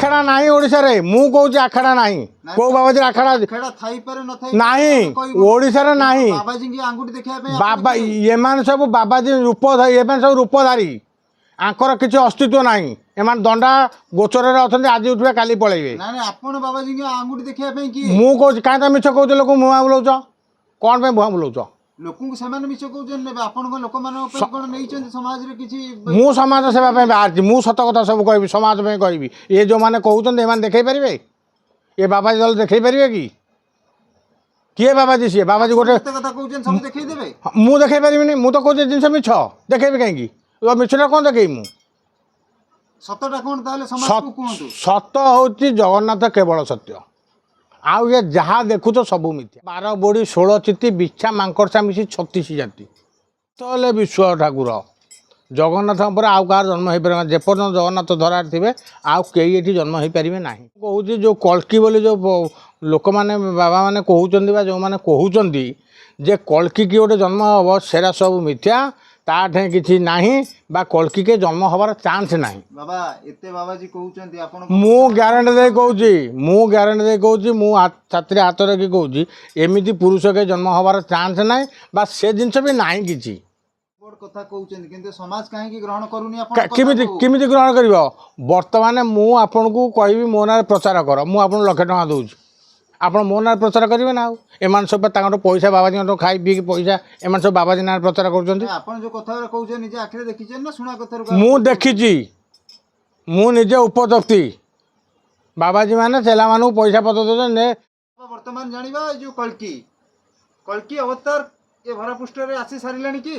आखड़ा नहीं ओडिशा रे मु कहूँ आखड़ा नहीं को बाबाजी आखड़ा नहीं ओडिशा रे नहीं बाबा ये मान सब बाबाजी रूपधारी ये सब रूपधारी आंकर किसी अस्तित्व नहीं एमान दंडा गोचर अच्छा आज उठे काली पलैबे मु कहूँ कहीं मिछ कौच लोक मुआ बुलाऊच कौन पे भुआ बुलाऊच मु समाज सेवा बाहर मु सत कथा सब कह समाज में कहि ये जो मैंने कहते देखे पारे ये बाबाजी दल देखे पारे कि किए बाबाजी सी बाबाजी गोटे मु देखे पारि मु तो कहे जिन मिछ देखेबी कहीं मिछटा कौन देखे मु सत हूँ जगन्नाथ केवल सत्य आउ ये जहाँ देखुच सब मिथ्या 12 बोड़ी 16 चित्ती बिछा मांकड़सा मिसी 36 जाति तो विश्व ठाकुर जगन्नाथ पर आउ कह जन्म हो पारे जेपर्यंत जगन्नाथ धरार थे आउ कई ये जन्म हो पारे ना कहूँ जो कल्की बोली जो लोक मैंने बाबा मैंने कहते जो मैंने कहते जे कल्की की गोटे जन्म हम सेरा सब मिथ्या ताठे किसी नाही बा कल्की के जन्म हबार चांस नाही बाबा एते बाबाजी कहउचंती आपण मु ग्यारंटी दे कहूँ मु छात्री हाथ रखी कहूँ एमिति पुरुष के जन्म हबार चांस नाही बा से जिनस भी नाही किछि कथा कहउचंती किंतु समाज काहे की ग्रहण करूनी आपण किमिति ग्रहण करिवो वर्तमान मु आपन को कहबी मो ना प्रचार कर मु आपन लाख टका दउछि आप मो ना प्रचार करेंगे ना एम सब पैसा बाबाजी खाई पी पैसा एम सब बाबाजी ना प्रचार कर मु निजे उपदप्ति बाबाजी मैंने चेला मान पैसा पत्र दे वर्तमान जानिबा जो कल्की कल्की अवतार ये भरा पृष्ठ रे आसी सारिलानी कि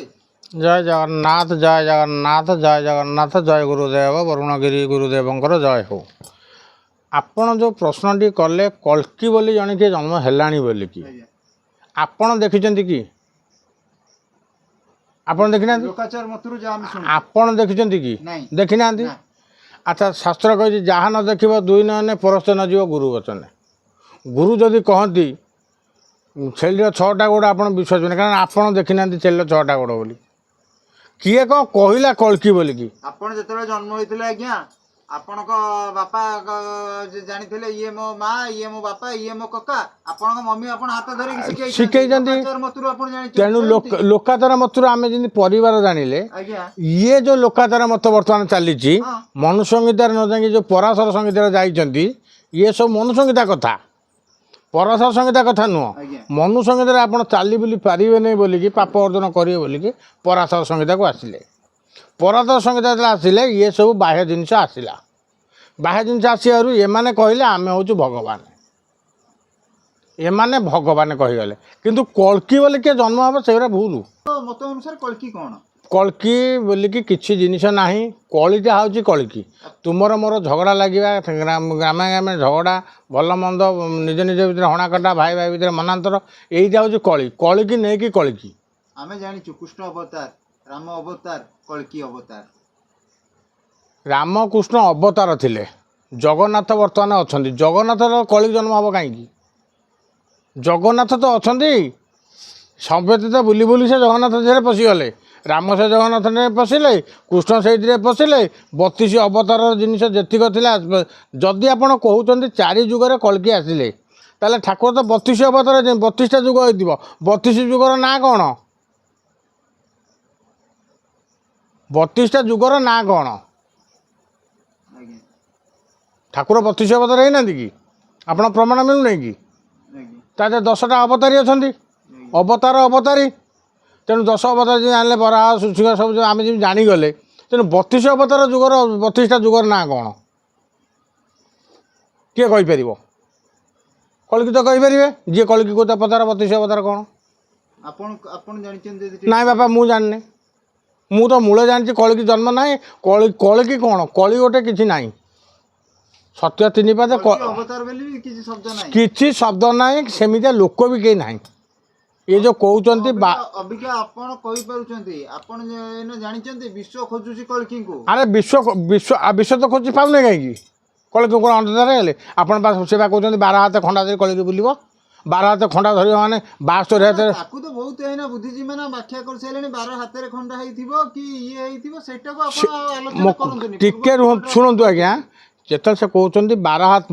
जय जगन्नाथ जय जगन्नाथ जय जगन्नाथ जय गुरुदेव वरुणगिरी गुरुदेवंकर जय हो आपण जो प्रश्नटी कले कल्की बोली जन किए जन्म हेलानी बोली कि आपण देखिछंती कि आपण देखिना लोकाचार मतरु जा हम सुन आपण देखिछंती कि देखिना अच्छा शास्त्र कहि जहाँ न देखिबो दुई नयने परस्त न जीव गुरु वचन गुरु जदि कहती छेलीर 6टा गोड़ आपण विश्वास नहीं कारण आपण देखिना छेलीर 6टा गोड़ बोली किए कौन कहला कल्की बोली कि आपण जेतेबेले जन्म होइतिले आज्ञा आपण को बापा जानी ये मो माँ ये मो बापा ये मो कका आपण मम्मी आपण हाथ धरे शिखई तेणु लोकाचार मतुर आम जी परिवार जानिले ये जो लोकाचार मत बर्तमान चली मनु संहितार न जाकि जो पराशर संहितार जाइछंती ये सब मनु संहिता कथा पराशर संहिता कथा नुह मनु संहितार आप चली बुली पारे नहीं बोलिकी पाप अर्जन करेंगे बोलिकी पराशर संहिता को आसिले पराशर संहिता आसिले ये सब बाह्य जिनस आसला बाह्य जिनस आसू एमाने कहले आमे हूँ भगवान एमाने भगवान कहीगले किंतु कल्की बोले किए जन्म हम से भूल मत अनुसार कल्की कौन कल्की बोलिकी किसी जिनिस ना कलिटा हूँ कल्की तुमर मोर झगड़ा लगे ग्रामे ग्रामे झगड़ा भल मंद निज निज भितर हणाकटा भाई भाई भितर मनांतर यहीटा हूँ कली कलिकी नहीं कि कल्की आमे जानिचु कृष्ण अवतार राम अवतार कल्की अवतार रामकृष्ण अवतार थिले जगन्नाथ वर्तमान अच्छा जगन्नाथ कली जन्म हम कहीं जगन्नाथ तो अच्छा सभ्यता तो बुली बुली से जगन्नाथ देह पशिगले राम से जगन्नाथ ने पशिले कृष्ण से पशिले 32 अवतार जिनिस जेतिक थी जदि आप कहते 4 जुगर कल्की आसिले ताले ठाकुर तो 32 अवतार 32टा जुग हो 32 जुगर ना कौन 32टा जुगर ना कौन ठाकुर 32 अवतार है कि आप प्रमाण मिलूना कि ताजे 10टा अवतारी अच्छा अवतार अवतारी तेणु 10 अवतार जी जाने बरा सुशिका सब आम जी जानीगले तेणु 32 अवतार जुगर 32टा जुगर ना कौन किए कहीपर कल्की तो कहीपर जी कल्की को पतार 32 अवतार कौन ना बापा मु जाने मु तो मूल जानी कल्की जन्म ना कल्की कौन कली गोटे कि ना सत्य 3 पाद किसी शब्द ना सेमितिया लोक भी कहीं ना ये जो कहते अरे विश्व विश्व विश्व तो खोजी पाऊने कहीं कल्की कौन अंधकार है आपन से कहते 12 हाथ खंडा धरी कल्की बुलव 12 हाथ खंडा धर मैंने 72 हाथ तो बहुत है बुद्धिजीवी मैंने व्याख्या कर सारे 12 हाथ खंडा कि ये शुणु आज्ञा ଯେତେବେଳେ ସେ କହୁଛନ୍ତି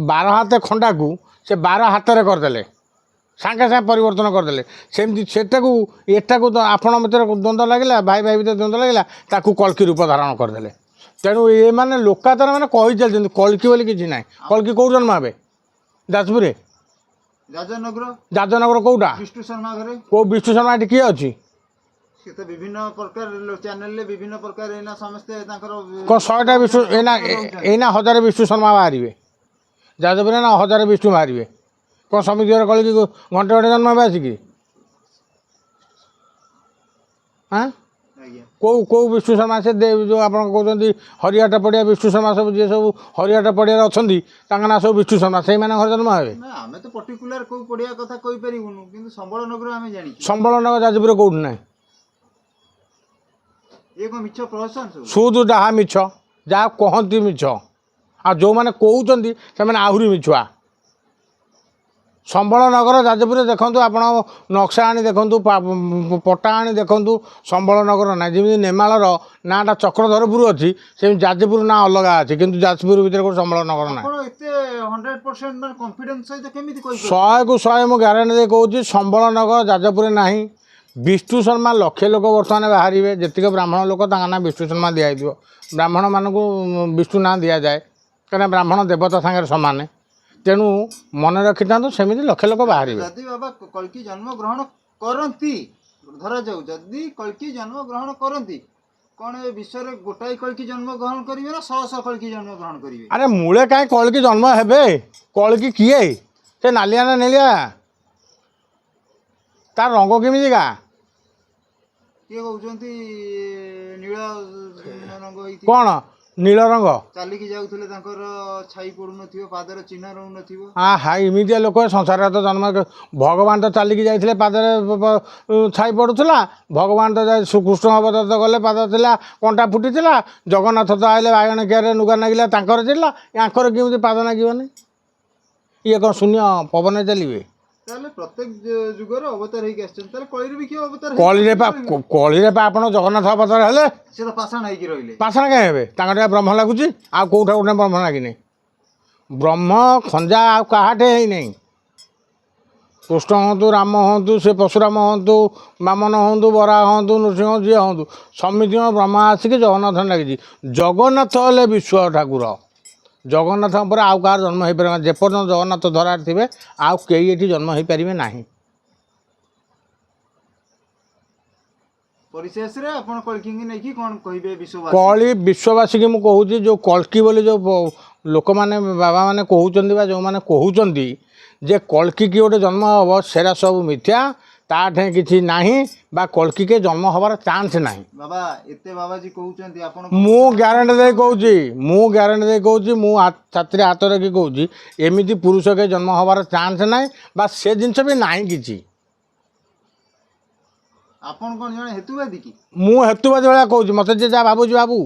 ବାର ହାତ ଖଣ୍ଡାକୁ ସେ 12 ହାତରେ କରିଦେଲେ, ସାଙ୍ଗେ ସାଙ୍ଗେ ପରିବର୍ତ୍ତନ କରିଦେଲେ। ସେମିତି ସେଟାକୁ ଏଟାକୁ ଆପଣ ଭିତରେ ଦ୍ୱନ୍ଦ୍ୱ ଲାଗିଲା, ଭାଇ ଭାଇ ଭିତରେ ଦ୍ୱନ୍ଦ୍ୱ ଲାଗିଲା, ତାକୁ କଳ୍କି ରୂପ ଧାରଣ କରିଦେଲେ। ତେଣୁ ଏମାନେ ଲୋକାତର ମାନେ କହି ଚାଲିଛନ୍ତି କଳ୍କି ବୋଲି କିଛି ନାହିଁ। କଳ୍କି କେଉଁ ଜନ୍ମ ହେବେ? ଯାଜପୁରରେ ଯାଜନଗର କେଉଁଟା? ବିଷ୍ଣୁ ଶର୍ମା ଘରେ। କେଉଁ ବିଷ୍ଣୁ ଶର୍ମା ଏଠି କିଏ ଅଛି? ସେ ତ ବିଭିନ୍ନ ପ୍ରକାର ଚ୍ୟାନେଲରେ ବିଭିନ୍ନ ପ୍ରକାର ଏଇନା ସମସ୍ତେ ତାଙ୍କର କ'ଣ 100ଟା ବିଷ୍ଣୁ ଏଇନା 1000 ବିଷ୍ଣୁ ଶର୍ମା ବାହାରିବେ ଯାଜପୁରରେ, ନା 1000 ବିଷ୍ଣୁ ବାହାରିବେ? କ'ଣ ସମିତି ଘରେ କଳିକି ଘଣ୍ଟେ ଘଣ୍ଟେ ଜନ୍ମ ହେବେ ଆସିକି? ହଁ ଆଜ୍ଞା। କେଉଁ ବିଷ୍ଣୁ ଶର୍ମା? ସେ ଯେଉଁ ଆପଣ କହୁଛନ୍ତି ହରିହାଟ ପଡ଼ିଆ ବିଷ୍ଣୁ ଶର୍ମା, ସବୁ ଯିଏ ସବୁ ହରିହାଟ ପଡ଼ିଆରେ ଅଛନ୍ତି ତାଙ୍କ ନାଁ ସବୁ ବିଷ୍ଣୁ ଶର୍ମା, ସେଇମାନେ ଘରେ ଜନ୍ମ ହେବେ? ନା ଆମେ ତ ପର୍ଟିକୁଲାର କେଉଁ ପଡ଼ିଆ କଥା କହିପାରିବୁନୁ, କିନ୍ତୁ ସମ୍ବଳନଗର ଆମେ ଜାଣିଛୁ। ସମ୍ବଳନଗର ଯାଜପୁରରେ କେଉଁଠି ନାହିଁ? ଇଏ କ'ଣ ମିଛ ପ୍ରହସନ? ସୁଦୁ ଯାହା ମିଛ, ଯାହା କହନ୍ତି ମିଛ, ଆଉ ଯେଉଁମାନେ କହୁଛନ୍ତି ସେମାନେ ଆହୁରି ମିଛୁଆ। ସମ୍ବଳନଗର ଯାଜପୁରରେ ଦେଖନ୍ତୁ, ଆପଣ ନକ୍ସା ଆଣି ଦେଖନ୍ତୁ, ପଟା ଆଣି ଦେଖନ୍ତୁ, ସମ୍ବଳନଗର ନାହିଁ। ଯେମିତି ନେମାଳର ନାଁଟା ଚକ୍ରଧରପୁର ଅଛି, ସେମିତି ଯାଜପୁର ନାଁ ଅଲଗା ଅଛି, କିନ୍ତୁ ଯାଜପୁର ଭିତରେ ଗୋଟେ ସମ୍ବଳନଗର ନାହିଁ। ଆପଣ ଏତେ 100% ମାନେ କନଫିଡେନ୍ସ ସହିତ କେମିତି କହିପାରିବେ? 100କୁ 100 ମୁଁ ଗ୍ୟାରେଣ୍ଟି ଦେଇ କହୁଛି, ସମ୍ବଳନଗର ଯାଜପୁରରେ ନାହିଁ। ବିଷ୍ଣୁ ଶର୍ମା ଲକ୍ଷେ ଲୋକ ବର୍ତ୍ତମାନ ବାହାରିବେ, ଯେତିକି ବ୍ରାହ୍ମଣ ଲୋକ ତାଙ୍କ ନାଁ ବିଷ୍ଣୁ ଶର୍ମା ଦିଆହେଇଥିବ। ବ୍ରାହ୍ମଣମାନଙ୍କୁ ବିଷ୍ଣୁ ନାଁ ଦିଆଯାଏ, କାହିଁକିନା ବ୍ରାହ୍ମଣ ଦେବତା ସାଙ୍ଗରେ ସମାନ। ତେଣୁ ମନେ ରଖିଥାନ୍ତୁ, ସେମିତି ଲକ୍ଷେ ଲୋକ ବାହାରିବେ। ଯଦି ବାବା କଳ୍କି ଜନ୍ମ ଗ୍ରହଣ କରନ୍ତି, ଧରାଯାଉ ଯଦି କଳ୍କି ଜନ୍ମ ଗ୍ରହଣ କରନ୍ତି, କ'ଣ ଏ ବିଶ୍ୱରେ ଗୋଟାଏ କଳ୍କି ଜନ୍ମ ଗ୍ରହଣ କରିବେ ନା 100 କଳ୍କି ଜନ୍ମ ଗ୍ରହଣ କରିବେ? ଆରେ ମୂଳେ କାହିଁ କଳ୍କି ଜନ୍ମ ହେବେ? କଳ୍କି କିଏ? ସେ ନାଲିଆ ନା ନେଳିଆ? ତାର ରଙ୍ଗ କେମିତିକା? କିଏ କହୁଛନ୍ତି ନୀଳ ରଙ୍ଗ ହେଇଥିବ। କ'ଣ ନୀଳ ରଙ୍ଗ? ଚାଲିକି ଯାଉଥିଲେ ତାଙ୍କର ଛାଇ ପଡୁନଥିବ, ପାଦରେ ଚିହ୍ନ ରହୁନଥିବ। ଏମିତିଆ ଲୋକ ସଂସାରରେ ତ ଜନ୍ମ। ଭଗବାନ ତ ଚାଲିକି ଯାଇଥିଲେ, ପାଦରେ ଛାଇ ପଡ଼ୁଥିଲା। ଭଗବାନ ତ କୃଷ୍ଣ ଅବତାର ଗଲେ, ପାଦ ଥିଲା, କଣ୍ଟା ଫୁଟିଥିଲା। ଜଗନ୍ନାଥ ତ ଆଇଲେ, ବାଇଗଣିକିଆରେ ନୁଗା ନାଗିଲା, ତାଙ୍କର ଥିଲା। ୟାଙ୍କର କେମିତି ପାଦ ନାଗିବନି? ଇଏ କ'ଣ ଶୂନ୍ୟ ପବନରେ ଚାଲିବେ? ତାହେଲେ ପ୍ରତ୍ୟେକ ଯୁଗରେ ଅବତାର ହେଇକି ଆସିଛନ୍ତି, ତାହେଲେ କଳିରେ ବି କିଏ ଅବତାର? କଳିରେ ପା ଆପଣ ଜଗନ୍ନାଥ ଅବତାର ହେଲେ। ସେ ତ ପାଷାଣ ହେଇକି ରହିଲେ। ପାଷାଣ କାହିଁ ହେବେ? ତାଙ୍କର ଟିକେ ବ୍ରହ୍ମ ଲାଗୁଛି, ଆଉ କେଉଁଠା ଗୋଟେ ବ୍ରହ୍ମ ଲାଗିନି। ବ୍ରହ୍ମ ଖଞ୍ଜା ଆଉ କାହାଟେ ହେଇନାହିଁ। କୃଷ୍ଣ ହୁଅନ୍ତୁ, ରାମ ହୁଅନ୍ତୁ, ସେ ପଶୁରାମ ହୁଅନ୍ତୁ, ବାମନ ହୁଅନ୍ତୁ, ବରା ହୁଅନ୍ତୁ, ନୃସିଂହ ଯିଏ ହୁଅନ୍ତୁ, ସମିତିଙ୍କ ବ୍ରହ୍ମ ଆସିକି ଜଗନ୍ନାଥ ଲାଗିଛି। ଜଗନ୍ନାଥ ହେଲେ ବିଶ୍ୱ ଠାକୁର। ଜଗନ୍ନାଥଙ୍କ ପରେ ଆଉ କାହାର ଜନ୍ମ ହେଇପାରିବ ନାହିଁ। ଯେପର୍ଯ୍ୟନ୍ତ ଜଗନ୍ନାଥ ଧରାରେ ଥିବେ, ଆଉ କେହି ଏଠି ଜନ୍ମ ହେଇପାରିବେ ନାହିଁ। ପରିଶେଷରେ ଆପଣ କଳ୍କିଙ୍କୁ ନେଇକି କ'ଣ କହିବେ ବିଶ୍ୱବାସୀ? ବିଶ୍ୱବାସୀକି ମୁଁ କହୁଛି, ଯେଉଁ କଳ୍କି ବୋଲି ଯେଉଁ ଲୋକମାନେ ବାବାମାନେ କହୁଛନ୍ତି, ବା ଯେଉଁମାନେ କହୁଛନ୍ତି ଯେ କଳ୍କି କି ଗୋଟେ ଜନ୍ମ ହେବ, ସେରା ସବୁ ମିଥ୍ୟା। ତାଠେଁ କିଛି ନାହିଁ, ବା କଳ୍କିକେ ଜନ୍ମ ହେବାର ଚାନ୍ସ ନାହିଁ। ବାବା ଏତେ ବାବାଜୀ କହୁଛନ୍ତି, ଆପଣ ମୁଁ ଗ୍ୟାରେଣ୍ଟି ଦେଇ କହୁଛି, ମୁଁ ଛାତିରେ ହାତ ରଖି କହୁଛି, ଏମିତି ପୁରୁଷ କେ ଜନ୍ମ ହେବାର ଚାନ୍ସ ନାହିଁ, ବା ସେ ଜିନିଷ ବି ନାହିଁ କିଛି। ଆପଣ କ'ଣ ଜଣେ ହେତୁବାଦୀ କି? ମୁଁ ହେତୁବାଦୀ ଭଳିଆ କହୁଛି, ମୋତେ ଯିଏ ଯାହା ଭାବୁଛି ଭାବୁ।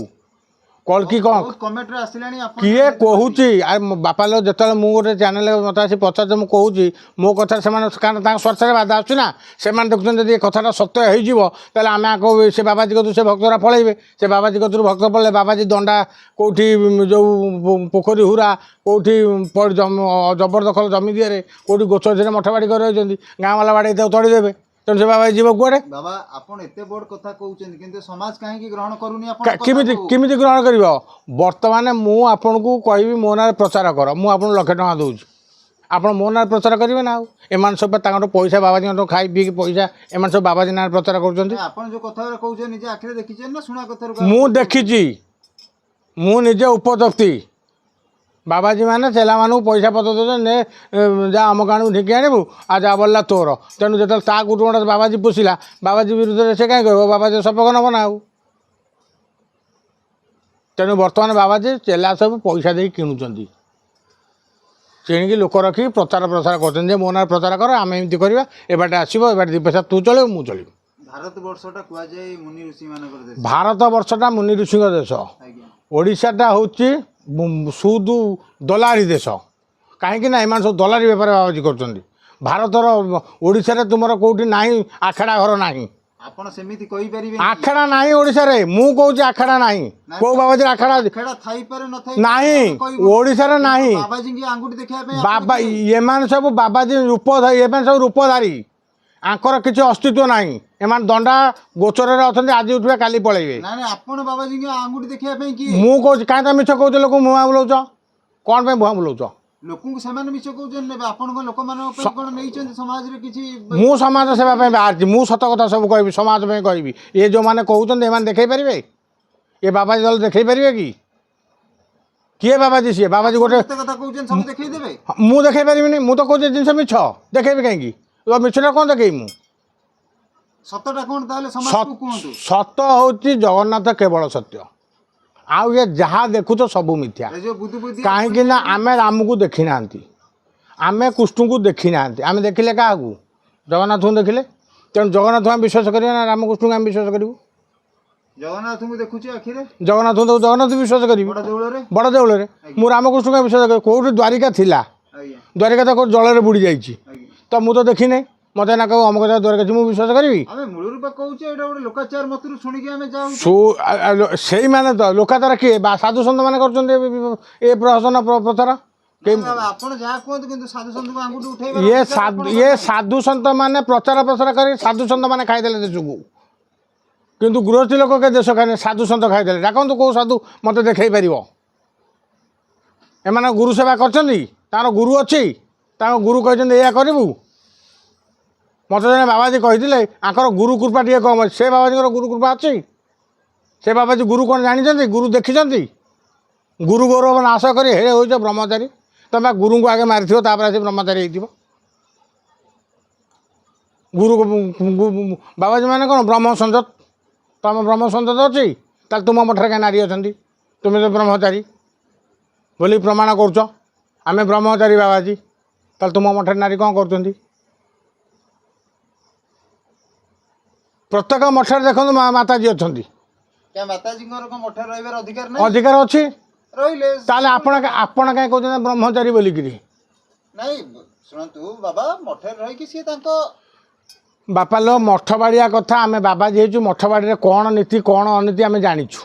କଳ୍କି କ'ଣ କମେଣ୍ଟରେ ଆସିଲାଣି, କିଏ କହୁଛି? ଆରେ ବାପା ଲୋକ, ଯେତେବେଳେ ମୁଁ ଗୋଟେ ଚ୍ୟାନେଲରେ ମୋତେ ଆସି ପଚାରୁଛି, ମୁଁ କହୁଛି ମୋ କଥାରେ ସେମାନେ, କାରଣ ତାଙ୍କ ସ୍ୱାର୍ଥରେ ବାଧା ଆସୁଛି ନା। ସେମାନେ ଦେଖୁଛନ୍ତି ଯଦି ଏ କଥାଟା ସତ୍ୟ ହେଇଯିବ, ତାହେଲେ ଆମେ ଆଗ ସେ ବାବାଜୀ କତୁରୁ ସେ ଭକ୍ତରା ପଳେଇବେ। ସେ ବାବାଜୀ କତୁରୁ ଭକ୍ତ ପଳେଇଲେ, ବାବାଜୀ ଦଣ୍ଡା କେଉଁଠି ଯେଉଁ ପୋଖରୀ ହୁରା, କେଉଁଠି ଜବରଦଖଲ ଜମି ଦିହରେ, କେଉଁଠି ଗୋଛ ଝିରେ ମଠ ବାଡ଼ି କରି ରହିଛନ୍ତି, ଗାଁ ବାଲା ବାଡ଼ି ତାକୁ ତଡ଼ିଦେବେ। ତେଣୁ ସେ ବାବାଜୀ ଯିବ କୁଆଡ଼େ? ବାବା ଆପଣ ଏତେ ବଡ଼ କଥା କହୁଛନ୍ତି, କିନ୍ତୁ ସମାଜ କାହିଁକି ଗ୍ରହଣ କରୁନି? କେମିତି ଗ୍ରହଣ କରିବ? ବର୍ତ୍ତମାନ ମୁଁ ଆପଣଙ୍କୁ କହିବି, ମୋ ନାଁରେ ପ୍ରଚାର କର, ମୁଁ ଆପଣଙ୍କୁ 1,00,000 ଟଙ୍କା ଦେଉଛି, ଆପଣ ମୋ ନାଁରେ ପ୍ରଚାର କରିବେ ନା? ଆଉ ଏମାନେ ସବୁ ତାଙ୍କର ପଇସା, ବାବାଜୀଙ୍କ ଖାଇ ପିଇକି ପଇସା, ଏମାନେ ସବୁ ବାବାଜୀ ନାଁରେ ପ୍ରଚାର କରୁଛନ୍ତି। ଆପଣ ଯେଉଁ କଥା କହୁଛନ୍ତି, ନିଜେ ଆଖିରେ ଦେଖିଛନ୍ତି ନା ଶୁଣା କଥାରୁ? ମୁଁ ଦେଖିଛି, ମୁଁ ନିଜେ ଉପଯୋକ୍ତି। ବାବାଜୀ ମାନେ ଚେଲାମାନଙ୍କୁ ପଇସା ପତ୍ର ଦେଉଛନ୍ତି, ନେ ଯା ଅମକ ଆଣିବୁ, ଢିକି ଆଣିବୁ, ଆଉ ଯାହା ବଳିଲା ତୋର। ତେଣୁ ଯେତେବେଳେ ତା କୁଟୁମ୍ବଟା ବାବାଜୀ ପୋଷିଲା, ବାବାଜୀ ବିରୁଦ୍ଧରେ ସେ କାହିଁ କହିବ? ବାବାଜୀ ସପକ୍ଷ ନେବ ନା ଆଉ। ତେଣୁ ବର୍ତ୍ତମାନ ବାବାଜୀ ଚେଲା ସବୁ ପଇସା ଦେଇ କିଣୁଛନ୍ତି, କିଣିକି ଲୋକ ରଖିକି ପ୍ରଚାର କରୁଛନ୍ତି, ଯେ ମୋ ନାଁରେ ପ୍ରଚାର କର, ଆମେ ଏମିତି କରିବା, ଏ ବାଟେ ଆସିବ, ଏ ବାଟେ 2 ପଇସା ତୁ ଚଳିବୁ, ମୁଁ ଚଳିବୁ। ଭାରତବର୍ଷଟା କୁହାଯାଏ ମୁନି ଋଷିମାନଙ୍କର ଦେଶ। ଭାରତବର୍ଷଟା ମୁନି ଋଷିଙ୍କ ଦେଶ। ଓଡ଼ିଶାଟା ହେଉଛି ସୁଦୁ ଦଲାରୀ ଦେଶ। କାହିଁକି ନା ଏମାନେ ସବୁ ଦଲାରୀ ବେପାର ବାବାଜୀ କରୁଛନ୍ତି। ଭାରତର ଓଡ଼ିଶାରେ ତୁମର କେଉଁଠି ନାହିଁ ଆଖେଡ଼ା ଘର ନାହିଁ। ଆପଣ ସେମିତି କହିପାରିବେ ଆଖେଡ଼ା ନାହିଁ ଓଡ଼ିଶାରେ। ମୁଁ କହୁଛି ଆଖେଡ଼ା ନାହିଁ। କୋଉ ବାବାଜୀ ଆଖେଡ଼ା ଖେଳ ଥାଇପାରେ ନଥାଇ ନାହିଁ ଓଡ଼ିଶାରେ ନାହିଁ। ବାବାଜୀଙ୍କ ଆଙ୍ଗୁଠି ଦେଖିବା ପାଇଁ ବାବା ଏମାନେ ସବୁ ବାବାଜୀ ରୂପଧାରୀ, ଏମାନେ ସବୁ ରୂପଧାରୀ। ଆଙ୍କର କିଛି ଅସ୍ତିତ୍ୱ ନାହିଁ। ଏମାନେ ଦଣ୍ଡା ଗୋଚରରେ ଅଛନ୍ତି, ଆଜି ଉଠିବେ କାଲି ପଳେଇବେ। ନାଇଁ ନାଇଁ, ଆପଣ ବାବାଜୀଙ୍କ ଆଙ୍ଗୁଠି ଦେଖିବା ପାଇଁ କିଏ? ମୁଁ କହୁଛି କାହିଁ ତମେ ମିଛ କହୁଛ? ଲୋକଙ୍କୁ ମୁହାଁ ବୁଲଉଛ କ'ଣ ପାଇଁ? ମୁହାଁ ବୁଲଉଛ ଲୋକଙ୍କୁ ସେମାନେ ମିଛ କହୁଛନ୍ତି ନେବେ, ଆପଣଙ୍କ ଲୋକମାନଙ୍କ ପାଇଁ କ'ଣ ନେଇଛନ୍ତି ସମାଜରେ କିଛି? ମୁଁ ସମାଜ ସେବା ପାଇଁ ବାହାରିଛି। ମୁଁ ସତ କଥା ସବୁ କହିବି, ସମାଜ ପାଇଁ କହିବି। ଏ ଯେଉଁମାନେ କହୁଛନ୍ତି ଏମାନେ ଦେଖେଇ ପାରିବେ? ଏ ବାବାଜୀ ଦଳ ଦେଖେଇ ପାରିବେ କି? କିଏ ବାବାଜୀ? ସିଏ ବାବାଜୀ ଗୋଟେ କଥା କହୁଛନ୍ତି ସବୁ ଦେଖେଇ ଦେବେ? ମୁଁ ଦେଖେଇ ପାରିବିନି। ମୁଁ ତ କହୁଛି ଜିନିଷ ମିଛ, ଦେଖେଇବି କାହିଁକି? ମିଛଟା କ'ଣ ଦେଖେଇବି ମୁଁ? ସତଟା କ'ଣ ତାହେଲେ ସମାଜକୁ କୁହନ୍ତୁ? ସତ ହେଉଛି ଜଗନ୍ନାଥ କେବଳ ସତ୍ୟ। ଆଉ ଏ ଯାହା ଦେଖୁଛ ସବୁ ମିଥ୍ୟା। ଏ ଯୋଉ ବୁଦ୍ଧି ବୁଦ୍ଧି କାହିଁକି ନା ଆମେ ରାମକୁ ଦେଖି ନାହାନ୍ତି, ଆମେ କୃଷ୍ଣଙ୍କୁ ଦେଖି ନାହାନ୍ତି। ଆମେ ଦେଖିଲେ କାହାକୁ? ଜଗନ୍ନାଥଙ୍କୁ ଦେଖିଲେ। ତେଣୁ ଜଗନ୍ନାଥଙ୍କୁ ଆମେ ବିଶ୍ୱାସ କରିବା ନା ରାମକୃଷ୍ଣଙ୍କୁ ଆମେ ବିଶ୍ୱାସ କରିବୁ? ଜଗନ୍ନାଥଙ୍କୁ ଦେଖୁଛି ଆଖିରେ, ଜଗନ୍ନାଥଙ୍କୁ ଜଗନ୍ନାଥ ବିଶ୍ୱାସ କରିବି ବଡ଼ ଦେଉଳରେ। ବଡ଼ ଦେଉଳରେ। ମୁଁ ରାମକୃଷ୍ଣଙ୍କୁ ବିଶ୍ୱାସ କରିବି। କେଉଁଠି ଦ୍ୱାରିକା ଥିଲା? ଆଜ୍ଞା ଦ୍ୱାରିକା ତ କେଉଁଠି ଜଳରେ ବୁଡ଼ି ଯାଇଛି, ଆଜ୍ଞା। ତ ମୁଁ ତ ଦେଖିନାହିଁ। ମୋତେ ନା କହିବ ଅମୁକ ଜାଗା ଦ୍ୱାରିକା ଅଛି, ମୁଁ ବିଶ୍ୱାସ କରିବି? ଆମେ ମୂଳରୁ ବା କହୁଛେ ଏଇଟା ଗୋଟେ ଲୋକାଚାର ମତରୁ ଶୁଣିକି ଆମେ ଯାଉଛୁ। ସେଇମାନେ ତ ଲୋକାଚାର କିଏ? ବା ସାଧୁ ସନ୍ଥମାନେ କରୁଛନ୍ତି ଏ ପ୍ରହସନ ପ୍ରଚାର। ଆପଣ ଯାହା କୁହନ୍ତୁ, କିନ୍ତୁ ସାଧୁ ସନ୍ଥଙ୍କୁ ଆଙ୍ଗୁଠି ଉଠେଇବା ଇଏ ସାଧୁ ସନ୍ଥ ମାନେ ପ୍ରଚାର ପ୍ରସାର କରି ସାଧୁ ସନ୍ଥ ମାନେ ଖାଇଦେଲେ ଦେଶକୁ। କିନ୍ତୁ ଗୃହସ୍ଥୀ ଲୋକ କେ ଦେଶ ଖାଇଲେ, ସାଧୁ ସନ୍ଥ ଖାଇଦେଲେ। ଡାକନ୍ତୁ କେଉଁ ସାଧୁ ମୋତେ ଦେଖେଇ ପାରିବ? ଏମାନେ ଗୁରୁ ସେବା କରିଛନ୍ତି? ତାଙ୍କର ଗୁରୁ ଅଛି? ତାଙ୍କ ଗୁରୁ କହିଛନ୍ତି ଏଇଆ କରିବୁ? ମୋତେ ଜଣେ ବାବାଜୀ କହିଥିଲେ ଆଙ୍କର ଗୁରୁ କୃପା ଟିକେ କମ୍ ଅଛି। ସେ ବାବାଜୀଙ୍କର ଗୁରୁ କୃପା ଅଛି? ସେ ବାବାଜୀ ଗୁରୁ କ'ଣ ଜାଣିଛନ୍ତି? ଗୁରୁ ଦେଖିଛନ୍ତି? ଗୁରୁ ଗୌରବ ନାଶ କରି ହେ ହେଉଛ ବ୍ରହ୍ମଚାରୀ। ତମେ ଗୁରୁଙ୍କୁ ଆଗେ ମାରିଥିବ, ତାପରେ ଆସି ବ୍ରହ୍ମଚାରୀ ହେଇଥିବ। ଗୁରୁ ବାବାଜୀ ମାନେ କ'ଣ ବ୍ରହ୍ମ ସଂଯତ? ତମ ବ୍ରହ୍ମ ସଂଯତ ଅଛି? ତାହେଲେ ତୁମ ମଠରେ କାହିଁ ନାରୀ ଅଛନ୍ତି? ତୁମେ ତ ବ୍ରହ୍ମଚାରୀ ବୋଲି ପ୍ରମାଣ କରୁଛ। ଆମେ ବ୍ରହ୍ମଚାରୀ ବାବାଜୀ, ତାହେଲେ ତୁମ ମଠରେ ନାରୀ କ'ଣ କରୁଛନ୍ତି? ପ୍ରତ୍ୟେକ ମଠରେ ଦେଖନ୍ତୁ ମାତାଜୀ ଅଛନ୍ତି। ମାତାଜୀଙ୍କର କ'ଣ ମଠରେ ରହିବାର ଅଧିକାର ନାହିଁ? ଅଧିକାର ଅଛି। ରହିଲେ ତାହେଲେ ଆପଣ କାହିଁ କହୁଛନ୍ତି ବ୍ରହ୍ମଚାରୀ ବୋଲିକିରି? ନାଇଁ ଶୁଣନ୍ତୁ ବାବା, ମଠରେ ରହିକି ସିଏ ତାଙ୍କ ବାପା ଲୋ, ମଠ ବାଡ଼ିଆ କଥା ଆମେ ବାବାଜୀ ହେଇଛୁ। ମଠ ବାଡ଼ିରେ କ'ଣ ନୀତି କ'ଣ ଅନୀତି ଆମେ ଜାଣିଛୁ।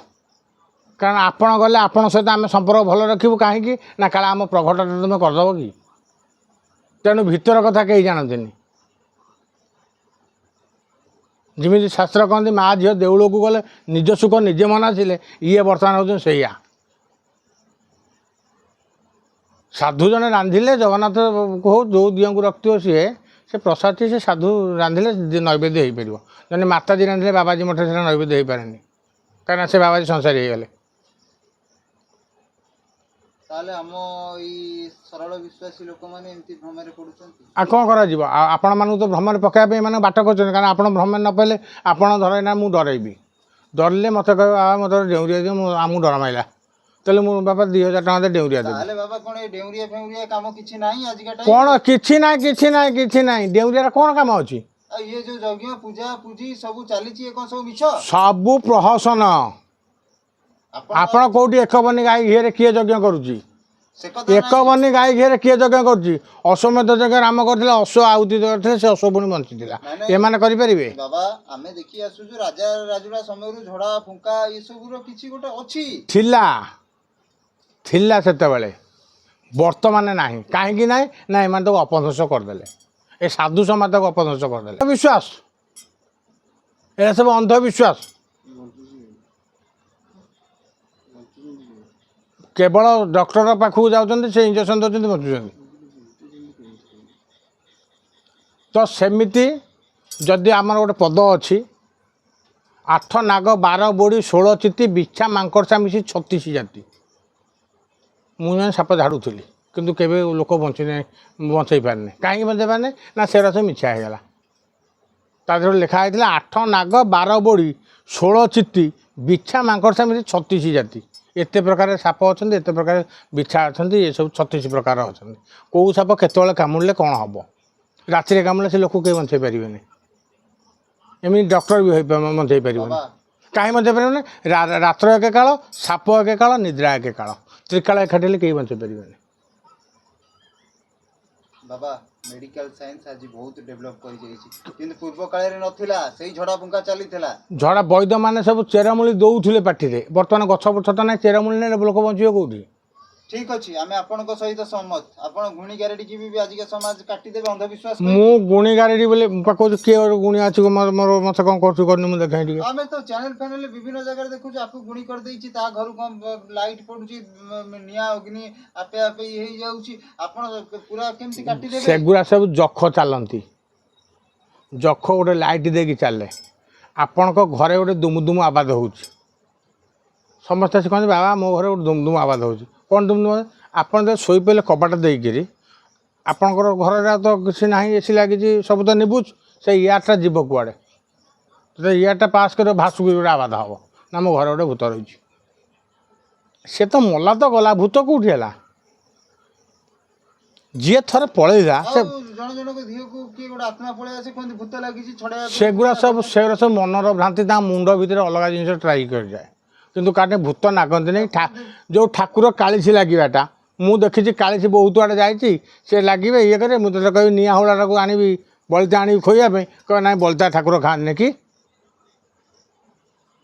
କାରଣ ଆପଣ ଗଲେ ଆପଣଙ୍କ ସହିତ ଆମେ ସମ୍ପର୍କ ଭଲ ରଖିବୁ। କାହିଁକି ନା କାଳେ ଆମ ପ୍ରଘଟଟା ତୁମେ କରିଦେବ କି? ତେଣୁ ଭିତର କଥା କେହି ଜାଣନ୍ତିନି। ଯେମିତି ଶାସ୍ତ୍ର କହନ୍ତି, ମା ଝିଅ ଦେଉଳକୁ ଗଲେ ନିଜ ସୁଖ ନିଜେ ମନାସିଲେ, ଇଏ ବର୍ତ୍ତମାନ ହେଉଛନ୍ତି ସେଇଆ। ସାଧୁ ଜଣେ ରାନ୍ଧିଲେ, ଜଗନ୍ନାଥ ହଉ ଯେଉଁ ଦିଅଙ୍କୁ ରଖିଥିବ ସିଏ, ସେ ପ୍ରସାଦଟି ସେ ସାଧୁ ରାନ୍ଧିଲେ ନୈବେଦ୍ୟ ହେଇପାରିବ। ଜଣେ ମାତାଜୀ ରାନ୍ଧିଲେ ବାବାଜୀ ମଠରେ ସେଟା ନୈବେଦ୍ୟ ହେଇପାରେନି, କାହିଁକିନା ସେ ବାବାଜୀ ସଂସାରୀ ହେଇଗଲେ। ତାହେଲେ ଆମ ଏଇ ସରଳ ବିଶ୍ୱାସୀ ଲୋକମାନେ ଏମିତି ଭ୍ରମରେ ପଡ଼ୁଛନ୍ତି। ଆଉ କ'ଣ କରାଯିବ? ଆଉ ଆପଣମାନଙ୍କୁ ତ ଭ୍ରମରେ ପକାଇବା ପାଇଁ ଏମାନେ ବାଟ କରିଛନ୍ତି। କାରଣ ଆପଣ ଭ୍ରମରେ ନ ପାଇଲେ ଆପଣ ଧରେଇ ନା ମୁଁ ଡରେଇବି। ଡରିଲେ ମୋତେ କହିବ ମୋତେ ଡେଉଁରିଆ ଦିଅ, ଆମକୁ ଡର ମାଇଲା। ତାହେଲେ ମୁଁ ବାପା 2000 ଟଙ୍କା ଦେଇ ଡେଉଁରିଆ ଦେବି। ତାହେଲେ ବାବା କ'ଣ ଏ ଡେଉଁରିଆ ଫେଉଁରିଆ କାମ କିଛି ନାହିଁ ଆଜିକା ଟାଇମ୍? କ'ଣ କିଛି ନାହିଁ, କିଛି ନାହିଁ, କିଛି ନାହିଁ। ଡେଉଁରିଆର କ'ଣ କାମ ଅଛି? ଆଉ ଇଏ ଯୋଉ ଯଜ୍ଞ ପୂଜା ପୂଜି ସବୁ ଚାଲିଛି, ଏ କ'ଣ ସବୁ ମିଛ? ସବୁ ପ୍ରହସନ। ଆପଣ କେଉଁଠି ଏକବନି ଗାଈ ଘିଅରେ କିଏ ଯଜ୍ଞ କରୁଛି? ସେ କଥା ଏକବନି ଗାଈ ଘିଅରେ କିଏ ଯଜ୍ଞ କରୁଛି? ଅଶ୍ୱମେଧ ଯଜ୍ଞ ରାମ କରିଥିଲେ, ଅଶ୍ୱ ଆହୁତି କରିଥିଲେ, ସେ ଅଶ୍ୱ ପୁଣି ବଞ୍ଚିଥିଲା। ଏମାନେ କରିପାରିବେ? ବାବା ଆମେ ଦେଖି ଆସୁଛୁ ରାଜା ରାଜୁଡ଼ା ସମୟରୁ ଝଡ଼ା ଫୁଙ୍କା ଏସବୁର କିଛି ଗୋଟେ ଅଛି। ଥିଲା ସେତେବେଳେ, ବର୍ତ୍ତମାନ ନାହିଁ। କାହିଁକି ନାହିଁ? ନା ଏମାନେ ତାକୁ ଅପଧ୍ୱଂସ କରିଦେଲେ। ଏ ସାଧୁ ସମାଜ ତାକୁ ଅପଧ୍ୱଂସ କରିଦେଲେ। ବିଶ୍ୱାସ, ଏରା ସବୁ ଅନ୍ଧବିଶ୍ୱାସ। କେବଳ ଡକ୍ଟର ପାଖକୁ ଯାଉଛନ୍ତି, ସେ ଇଞ୍ଜେକ୍ସନ୍ ଦେଉଛନ୍ତି, ବଞ୍ଚୁଛନ୍ତି। ତ ସେମିତି ଯଦି ଆମର ଗୋଟେ ପଦ ଅଛି, 8 ନାଗ 12 ବୋଡ଼ି 16 ଚିତି ବିଛା ମାଙ୍କଡ଼ସା ମିଶି 36 ଜାତି। ମୁଁ ଜଣେ ସାପ ଝାଡ଼ୁଥିଲି, କିନ୍ତୁ କେବେ ଲୋକ ବଞ୍ଚେଇ ପାରିନି। କାହିଁକି ବଞ୍ଚେଇ ପାରିନି? ନା ସେଗୁଡ଼ା ସବୁ ମିଛା ହେଇଗଲା। ତା ଦେହରେ ଲେଖା ହେଇଥିଲା 8 ନାଗ 12 ବୋଡ଼ି 16 ଚିତି ବିଛା ମାଙ୍କଡ଼ସା ମିଶି 36 ଜାତି। ଏତେ ପ୍ରକାର ସାପ ଅଛନ୍ତି, ଏତେ ପ୍ରକାର ବିଛା ଅଛନ୍ତି, ଏସବୁ 36 ପ୍ରକାର ଅଛନ୍ତି। କେଉଁ ସାପ କେତେବେଳେ କାମୁଡ଼ିଲେ କ'ଣ ହେବ? ରାତିରେ କାମୁଡ଼ିଲେ ସେ ଲୋକ କେହି ବଞ୍ଚେଇ ପାରିବେନି। ଏମିତି ଡକ୍ଟର ବି ବଞ୍ଚେଇ ପାରିବନି। କାହିଁ ବଞ୍ଚେଇ ପାରିବନି? ରାତ୍ର ଏକେ କାଳ, ସାପ ଏକେ କାଳ, ନିଦ୍ରା ଏକେ କାଳ, ତ୍ରିକାଳ ଏକାଠି ହେଲେ କେହି ବଞ୍ଚେଇ ପାରିବେନି। ବାବା मेडिकल साइंस आज बहुत डेभलप कर जाइछि किंतु पूर्व काल रे नथिला सेही झड़ा फुंका चलीथिला झड़ा वैद्य मैंने सब चेरामूली दौले पार्टी बर्तमान गछ पछ तो ना चेरामूली ने लोक बचे कौटी ठीक अछि आमे आपन को सहित सहमत आपन गुणी गारेडी की भी आज के समाज काटी देबे अंधविश्वास मु गुणी गारेडी बोले कहूँ किए गुणी अच्छी मोर मत कौन कर देखे टे आमे तो चैनल फैनल विभिन्न जगह देखु आपको गुणी कर देछि ता घर को लाइट पडुछि निया अग्नि आपे आपे हेई जाउछि आपन पूरा केमति काटी देबे सेगुरा सब जख चलती जख गोटे लाइट देकी चले आपण को घरे गोटे दुमदुम आवाज हो समस्ते से कहते बाबा मो घरे गोटे दुमदुम आवाज हो कौन दुमदुम आपड़ जो शोई पड़े कबाट देकर आपणकर घर तो किसी ना एसी लगी सब तो निबुज से इयारटा जीव कुआड़े तो इयारटा पास कर भासुक गोटे आवाज हम ना मो घर गोटे भूत रही सी तो मला तो गला भूत कौटी है जी थे पलैला से जण जण को धियो को की गोटे आत्मा पळे आसे कोन भूत लागि छि छडा सेगुड़ा सब मनर भ्रांति मुंड भितर अलग जिन ट्राई कर जाए किंतु काटे भूत नागती नहीं जो ठाकुर कालीसी लगे मु देखी कालीसी बहुत आड़े जाए लगे ये करे मुझे कह निआ हुड़ा को आनी बलता आनी खोइबा कह ना बलता ठाकुर खाने कि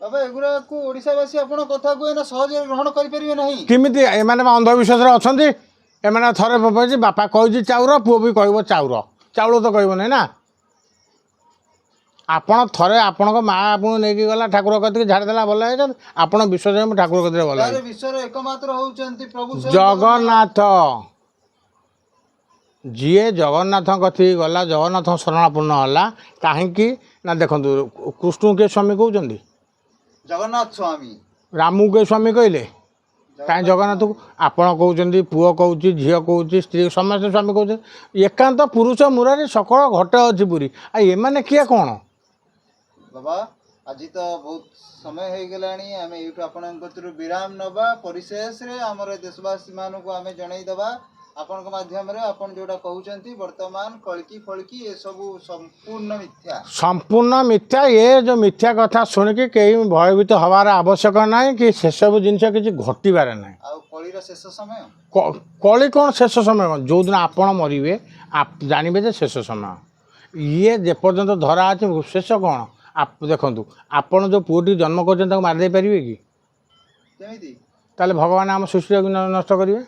बाबा एगुरा को ओडिसावासी आपण कथा को एना सहज ग्रहण करि परिबे नहीं किमिति एमाने अंधविश्वास अछंती एमाने थरे पपैछि बापा कहि चाउर पुओ भी कहबो चाउर चाउल तो कहबो नहीं ना आपण थरे आपण को माँ आपको नहीं गला ठाकुर कति झाड़देला भल है आपण विश्वास ठाकुर कति भल यार विश्व रे एकमात्र होउचंती प्रभु जगन्नाथ जीए जगन्नाथ कति गला जगन्नाथ शरणापूर्ण होला कहीं ना देखो कृष्ण के स्वामी कहते जगन्नाथ स्वामी रामू के स्वामी कहले कहीं जगन्नाथ को आपण कहते पुओ कहूँ झील कहूँ स्त्री समस्त स्वामी कहते एकांत पुरुष मुरारी सकल घटे अच्छी पुरी आ एमाने किए कौन बाबा आज तो बहुत समय हो गलानी आमे एठु आपन कतरु विराम नबा परिशेष रे हमर देशवासी मानु को आमे जणाई दबा आपन को माध्यम रे आपन जोडा कहउचंती वर्तमान कलकी फलकी ए सब संपूर्ण मिथ्या ये जो मिथ्या कथा सुन के कहीं भयभीत हवार आवश्यक नहीं कि से सब जिनस किसी घटबार ना कलीर शेष समय कली कौन शेष समय जो दिन आपण मरवे जानवे जे शेष समय ये जेपर्यंत धरा अच्छे शेष कौन आप देखु आपण जो पुटी जन्म कर मारिदे पारे कि ताले भगवान आम सृष्टि नष्ट करेंगे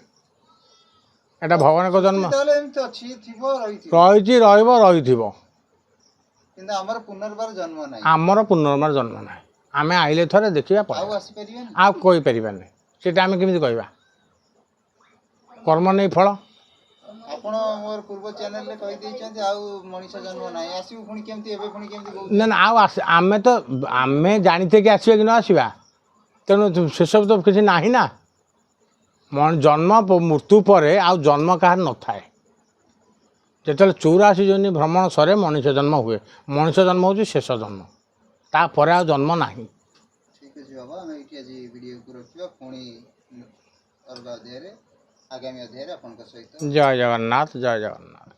एटा भगवान को जन्म रही आमर पुनर्बार जन्म ना आम आइले थे देखा आ कही पार से आम केमी कहवा कर्म नहीं फल आपण मोर पूर्व चैनल रे कहि दैछन जे आउ मनीष जन्म नाही आसीउ पुनी केमती एबे पुनी केमती कहू ना आ आमे तो आमे जानिते कि आसीबा कि न आसीबा तेणु से सब तो किसी नाही ना मन जन्म मृत्यु पर आउ जन्म कहार न थाए जेतले 84 जन भ्रमण सरे मनीष जन्म हुए मनीष जन्म होची शेष जन्म ता परे आ जन्म नाही ठीक अछि बाबा हम एटी आज वीडियो को रखिबा पुनी अलगा अध्याय रे आगामी अध्याय रे आपन का सहित जय जगन्नाथ जय जगन्नाथ।